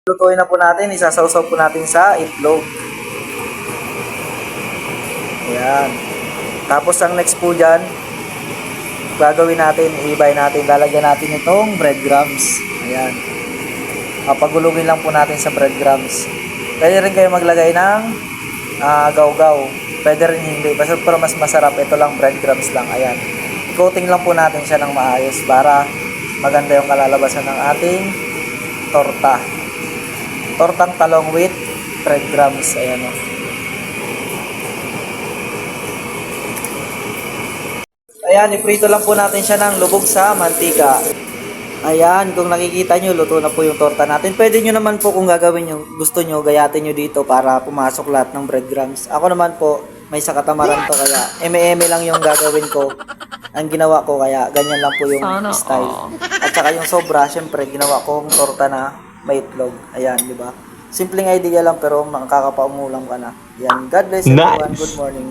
Lutuin na po natin, isasawsaw po natin sa itlog. Ayan. Tapos ang next po dyan, gagawin natin, i-ibay natin, lalagyan natin itong breadcrumbs. Ayan. Papagulugin lang po natin sa breadcrumbs. Pwede rin kayo maglagay ng gaw-gaw. Pwede rin hindi. Basta pero mas masarap, ito lang breadcrumbs lang. Ayan. I-coating lang po natin siya ng maayos para maganda yung kalalabasan ng ating torta. Tortang talong with breadcrumbs. Ayan o. Ayan, iprito lang po natin siya ng lubog sa mantika. Ayan, kung nakikita nyo, luto na po yung torta natin. Pwede nyo naman po kung gagawin nyo, gusto nyo, gayatin nyo dito para pumasok lahat ng breadcrumbs. Ako naman po, may sa katamaran to kaya eme-eme lang yung gagawin ko. Ang ginawa ko kaya ganyan lang po yung style. At saka yung sobra, syempre ginawa kong torta na may itlog. Ayan, di ba? Simpleng idea lang pero makakapaulam ka na. Yan. God bless everyone. Good morning.